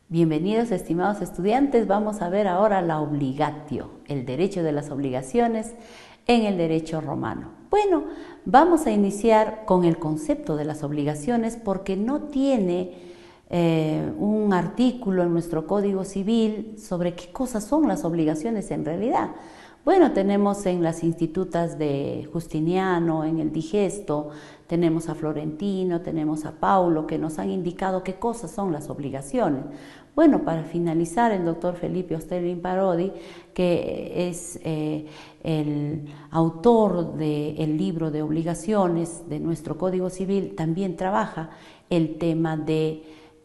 Bienvenidos, estimados estudiantes. Vamos a ver ahora la obligatio, el derecho de las obligaciones en el derecho romano. Bueno, vamos a iniciar con el concepto de las obligaciones porque no tiene un artículo en nuestro Código Civil sobre qué cosas son las obligaciones en realidad. Bueno, tenemos en las institutas de Justiniano, en el Digesto, tenemos a Florentino, tenemos a Paulo, que nos han indicado qué cosas son las obligaciones. Bueno, para finalizar, el doctor Felipe Ostellin Parodi, que es el autor del libro de obligaciones de nuestro Código Civil, también trabaja el tema de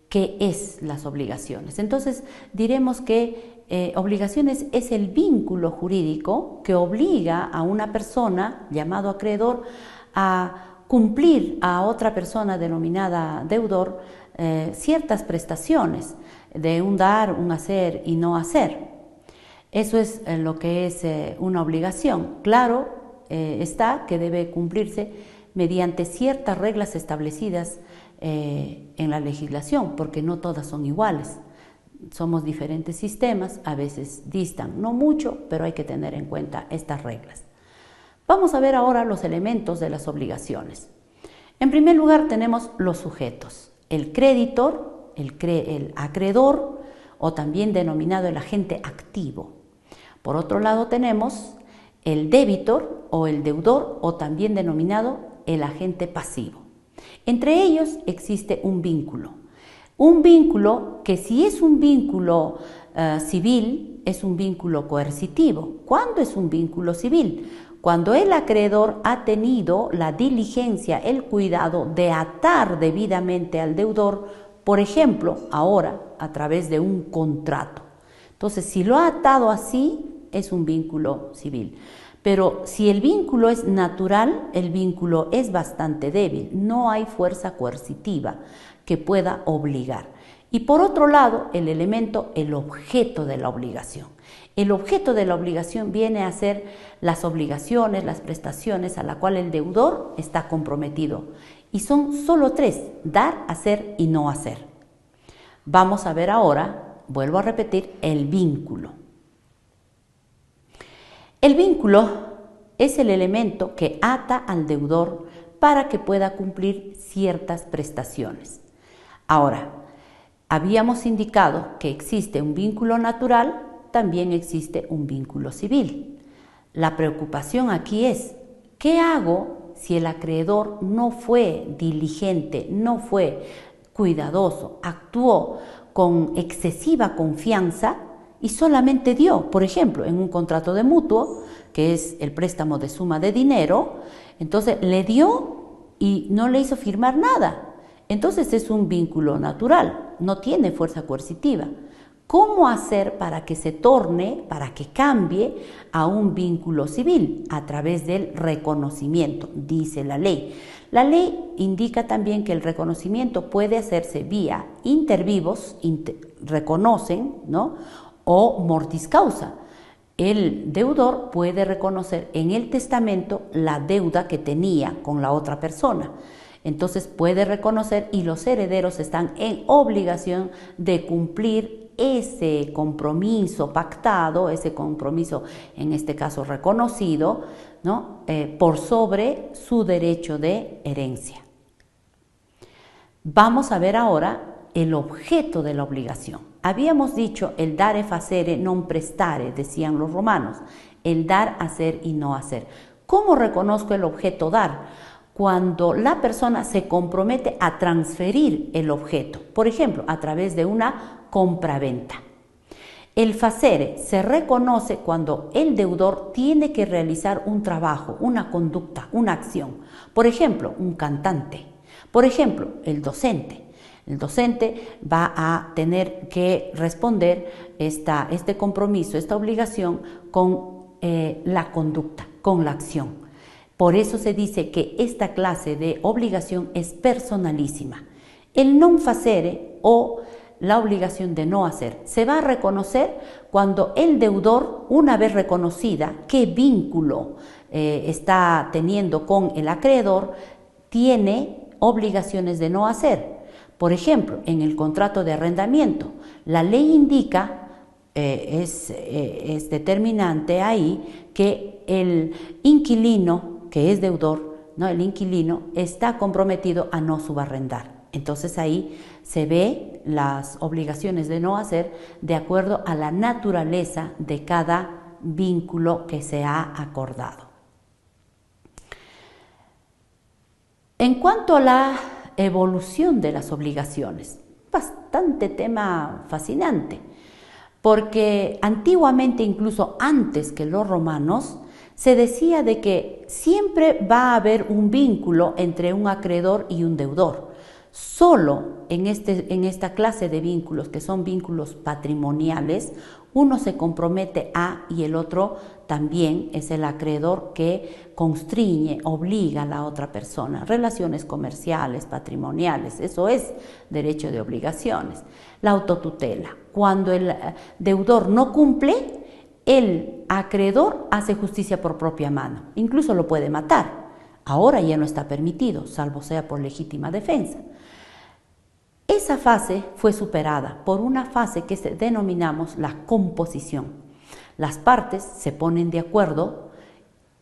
qué es las obligaciones. Entonces, diremos que obligaciones es el vínculo jurídico que obliga a una persona, llamado acreedor, a cumplir a otra persona denominada deudor ciertas prestaciones de un dar, un hacer y no hacer. Eso es lo que es una obligación. Claro está que debe cumplirse mediante ciertas reglas establecidas en la legislación, porque no todas son iguales. Somos diferentes sistemas, a veces distan, no mucho, pero hay que tener en cuenta estas reglas. Vamos a ver ahora los elementos de las obligaciones. En primer lugar tenemos los sujetos, el creditor, el acreedor o también denominado el agente activo. Por otro lado tenemos el debitor o el deudor o también denominado el agente pasivo. Entre ellos existe un vínculo. Un vínculo que si es un vínculo civil, es un vínculo coercitivo. ¿Cuándo es un vínculo civil? Cuando el acreedor ha tenido la diligencia, el cuidado de atar debidamente al deudor, por ejemplo, ahora a través de un contrato. Entonces, si lo ha atado así, es un vínculo civil. Pero si el vínculo es natural, el vínculo es bastante débil, no hay fuerza coercitiva que pueda obligar. Y por otro lado, el elemento, el objeto de la obligación. El objeto de la obligación viene a ser las obligaciones, las prestaciones a la cual el deudor está comprometido. Y son solo tres: dar, hacer y no hacer. Vamos a ver ahora, vuelvo a repetir, el vínculo. El vínculo es el elemento que ata al deudor para que pueda cumplir ciertas prestaciones. Ahora, habíamos indicado que existe un vínculo natural, también existe un vínculo civil. La preocupación aquí es, ¿qué hago si el acreedor no fue diligente, no fue cuidadoso, actuó con excesiva confianza y solamente dio, por ejemplo, en un contrato de mutuo, que es el préstamo de suma de dinero, entonces le dio y no le hizo firmar nada? Entonces es un vínculo natural, no tiene fuerza coercitiva. ¿Cómo hacer para que se torne, para que cambie a un vínculo civil? A través del reconocimiento, dice la ley. La ley indica también que el reconocimiento puede hacerse vía inter vivos, reconocen, ¿no?, o mortis causa. El deudor puede reconocer en el testamento la deuda que tenía con la otra persona. Entonces puede reconocer y los herederos están en obligación de cumplir ese compromiso pactado, ese compromiso en este caso reconocido, ¿no?, por sobre su derecho de herencia. Vamos a ver ahora el objeto de la obligación. Habíamos dicho el dare facere non prestare, decían los romanos, el dar, hacer y no hacer. ¿Cómo reconozco el objeto dar? Cuando la persona se compromete a transferir el objeto, por ejemplo, a través de una compraventa. El facere se reconoce cuando el deudor tiene que realizar un trabajo, una conducta, una acción. Por ejemplo, un cantante. Por ejemplo, el docente. El docente va a tener que responder este compromiso, esta obligación con la conducta, con la acción. Por eso se dice que esta clase de obligación es personalísima. El non facere o la obligación de no hacer se va a reconocer cuando el deudor, una vez reconocida qué vínculo está teniendo con el acreedor, tiene obligaciones de no hacer. Por ejemplo, en el contrato de arrendamiento, la ley indica, es determinante ahí, que el inquilino, que es deudor, ¿no? El inquilino está comprometido a no subarrendar. Entonces ahí se ve las obligaciones de no hacer de acuerdo a la naturaleza de cada vínculo que se ha acordado. En cuanto a la evolución de las obligaciones, bastante tema fascinante, porque antiguamente, incluso antes que los romanos, se decía de que siempre va a haber un vínculo entre un acreedor y un deudor. Solo en esta clase de vínculos, que son vínculos patrimoniales, uno se compromete a y el otro también es el acreedor que constriñe, obliga a la otra persona. Relaciones comerciales, patrimoniales, eso es derecho de obligaciones. La autotutela, cuando el deudor no cumple, el acreedor hace justicia por propia mano, incluso lo puede matar. Ahora ya no está permitido, salvo sea por legítima defensa. Esa fase fue superada por una fase que denominamos la composición. Las partes se ponen de acuerdo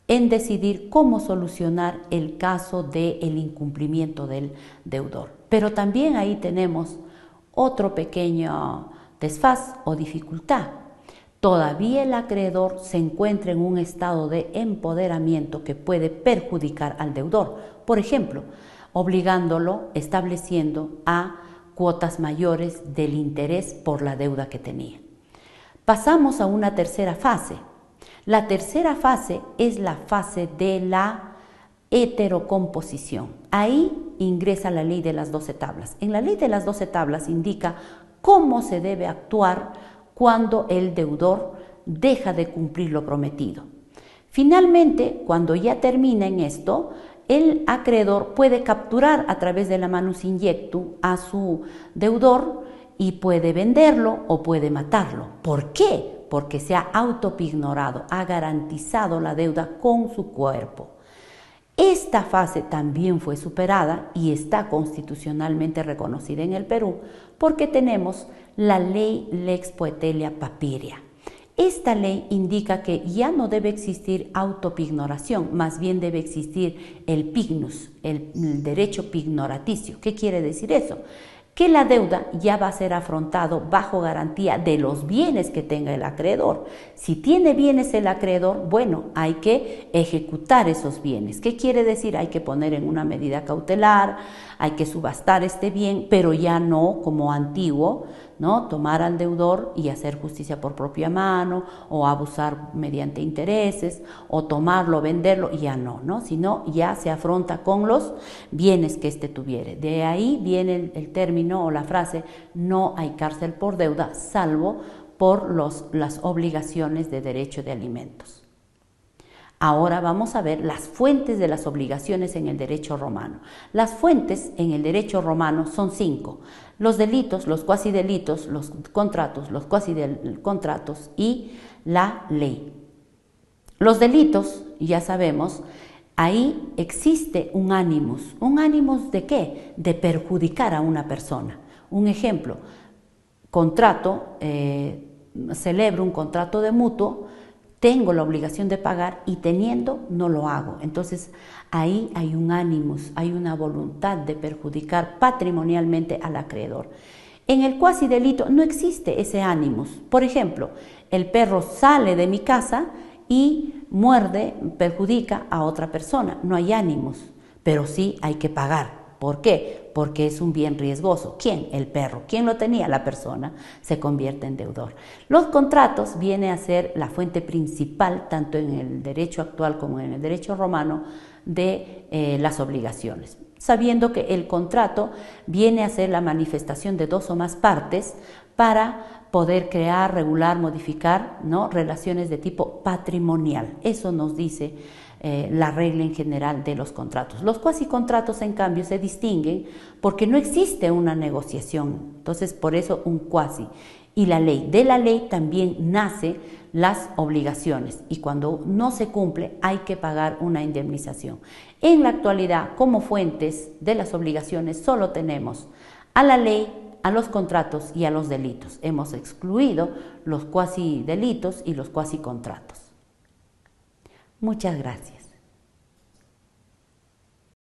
en decidir cómo solucionar el caso del incumplimiento del deudor. Pero también ahí tenemos otro pequeño desfaz o dificultad. Todavía el acreedor se encuentra en un estado de empoderamiento que puede perjudicar al deudor, por ejemplo, obligándolo, estableciendo a cuotas mayores del interés por la deuda que tenía. Pasamos a una tercera fase. La tercera fase es la fase de la heterocomposición. Ahí ingresa la ley de las 12 tablas. En la ley de las 12 tablas indica cómo se debe actuar cuando el deudor deja de cumplir lo prometido. Finalmente, cuando ya termina en esto, el acreedor puede capturar a través de la manus injectu a su deudor y puede venderlo o puede matarlo. ¿Por qué? Porque se ha autopignorado, ha garantizado la deuda con su cuerpo. Esta fase también fue superada y está constitucionalmente reconocida en el Perú porque tenemos la ley Lex Poetelia Papiria. Esta ley indica que ya no debe existir autopignoración, más bien debe existir el pignus, el derecho pignoraticio. ¿Qué quiere decir eso? Que la deuda ya va a ser afrontado bajo garantía de los bienes que tenga el acreedor. Si tiene bienes el acreedor, bueno, hay que ejecutar esos bienes. ¿Qué quiere decir? Hay que poner en una medida cautelar, hay que subastar este bien, pero ya no como antiguo, ¿no? Tomar al deudor y hacer justicia por propia mano, o abusar mediante intereses, o tomarlo, venderlo, ya no, ¿no? Sino ya se afronta con los bienes que éste tuviere. De ahí viene el término o la frase: no hay cárcel por deuda, salvo por las obligaciones de derecho de alimentos. Ahora vamos a ver las fuentes de las obligaciones en el derecho romano. Las fuentes en el derecho romano son 5. Los delitos, los cuasidelitos, los contratos, los cuasicontratos y la ley. Los delitos, ya sabemos, ahí existe un animus. ¿Un animus de qué? De perjudicar a una persona. Un ejemplo, celebro un contrato de mutuo, tengo la obligación de pagar y teniendo no lo hago. Entonces ahí hay un animus, hay una voluntad de perjudicar patrimonialmente al acreedor. En el cuasidelito no existe ese animus. Por ejemplo, el perro sale de mi casa y muerde, perjudica a otra persona. No hay animus, pero sí hay que pagar. ¿Por qué? Porque es un bien riesgoso. ¿Quién? El perro. ¿Quién lo tenía? La persona. Se convierte en deudor. Los contratos viene a ser la fuente principal, tanto en el derecho actual como en el derecho romano, de las obligaciones. Sabiendo que el contrato viene a ser la manifestación de 2 o más partes para poder crear, regular, modificar, ¿no?, relaciones de tipo patrimonial. Eso nos dice la regla en general de los contratos. Los cuasicontratos, en cambio, se distinguen porque no existe una negociación. Entonces, por eso un cuasi. Y la ley. De la ley también nace las obligaciones y cuando no se cumple hay que pagar una indemnización. En la actualidad, como fuentes de las obligaciones, solo tenemos a la ley, a los contratos y a los delitos. Hemos excluido los cuasi delitos y los cuasi contratos. Muchas gracias.